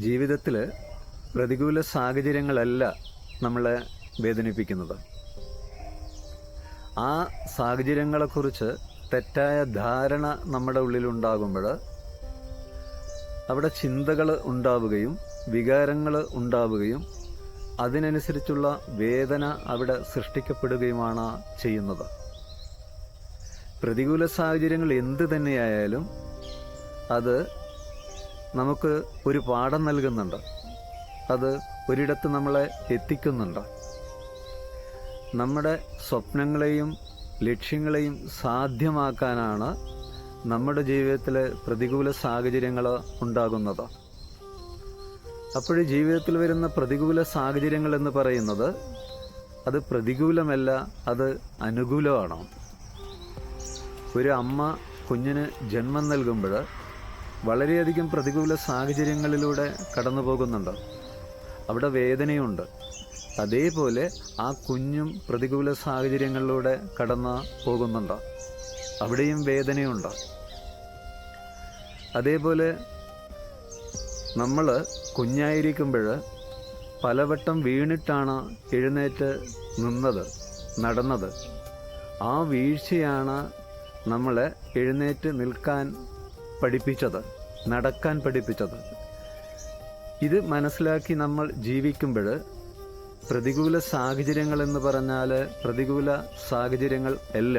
ജീവിതത്തിൽ പ്രതികൂല സാഹചര്യങ്ങളല്ല നമ്മളെ വേദനിപ്പിക്കുന്നത്. ആ സാഹചര്യങ്ങളെക്കുറിച്ച് തെറ്റായ ധാരണ നമ്മുടെ ഉള്ളിലുണ്ടാകുമ്പോൾ അവിടെ ചിന്തകൾ ഉണ്ടാവുകയും വികാരങ്ങൾ ഉണ്ടാവുകയും അതിനനുസരിച്ചുള്ള വേദന അവിടെ സൃഷ്ടിക്കപ്പെടുകയുമാണ് ചെയ്യുന്നത്. പ്രതികൂല സാഹചര്യങ്ങൾ എന്ത് തന്നെയായാലും അത് നമുക്ക് ഒരു പാഠം നൽകുന്നുണ്ട്. അത് ഒരിടത്ത് നമ്മളെ എത്തിക്കുന്നുണ്ട്. നമ്മുടെ സ്വപ്നങ്ങളെയും ലക്ഷ്യങ്ങളെയും സാധ്യമാക്കാനാണ് നമ്മുടെ ജീവിതത്തിലെ പ്രതികൂല സാഹചര്യങ്ങൾ ഉണ്ടാകുന്നത്. അപ്പോൾ ജീവിതത്തിൽ വരുന്ന പ്രതികൂല സാഹചര്യങ്ങൾ എന്ന് പറയുന്നത് അത് പ്രതികൂലമല്ല, അത് അനുകൂലമാണ്. ഒരു അമ്മ കുഞ്ഞിന് ജന്മം നൽകുമ്പോൾ വളരെയധികം പ്രതികൂല സാഹചര്യങ്ങളിലൂടെ കടന്നു പോകുന്നുണ്ട്. അവിടെ വേദനയുണ്ട്. അതേപോലെ ആ കുഞ്ഞും പ്രതികൂല സാഹചര്യങ്ങളിലൂടെ കടന്നു പോകുന്നുണ്ട്. അവിടെയും വേദനയുണ്ട്. അതേപോലെ നമ്മൾ കുഞ്ഞായിരിക്കുമ്പോൾ പലവട്ടം വീണിട്ടാണ് എഴുന്നേറ്റ് നിന്നത്, നടന്നത്. ആ വീഴ്ചയാണ് നമ്മളെ എഴുന്നേറ്റ് നിൽക്കാൻ പഠിപ്പിച്ചത്, നടക്കാൻ പഠിപ്പിച്ചത്. ഇത് മനസ്സിലാക്കി നമ്മൾ ജീവിക്കുമ്പോൾ പ്രതികൂല സാഹചര്യങ്ങൾ എന്ന് പറഞ്ഞാൽ പ്രതികൂല സാഹചര്യങ്ങൾ അല്ല.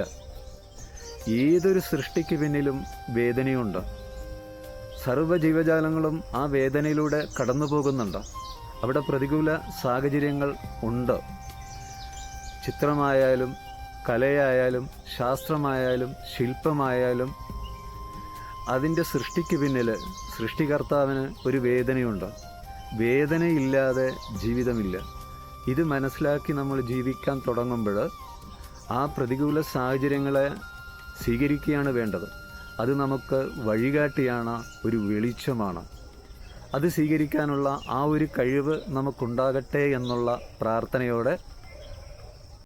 ഏതൊരു സൃഷ്ടിക്ക് പിന്നിലും വേദനയുണ്ട്. സർവ്വ ജീവജാലങ്ങളും ആ വേദനയിലൂടെ കടന്നു പോകുന്നുണ്ട്. അവിടെ പ്രതികൂല സാഹചര്യങ്ങൾ ഉണ്ട്. ചിത്രമായാലും കലയായാലും ശാസ്ത്രമായാലും ശില്പമായാലും അതിൻ്റെ സൃഷ്ടിക്ക് പിന്നിൽ സൃഷ്ടികർത്താവിന് ഒരു വേദനയുണ്ട്. വേദനയില്ലാതെ ജീവിതമില്ല. ഇത് മനസ്സിലാക്കി നമ്മൾ ജീവിക്കാൻ തുടങ്ങുമ്പോൾ ആ പ്രതികൂല സാഹചര്യങ്ങളെ സ്വീകരിക്കുകയാണ് വേണ്ടത്. അത് നമുക്ക് വഴികാട്ടിയാണ്, ഒരു വെളിച്ചമാണ്. അത് സ്വീകരിക്കാനുള്ള ആ ഒരു കഴിവ് നമുക്കുണ്ടാകട്ടെ എന്നുള്ള പ്രാർത്ഥനയോടെ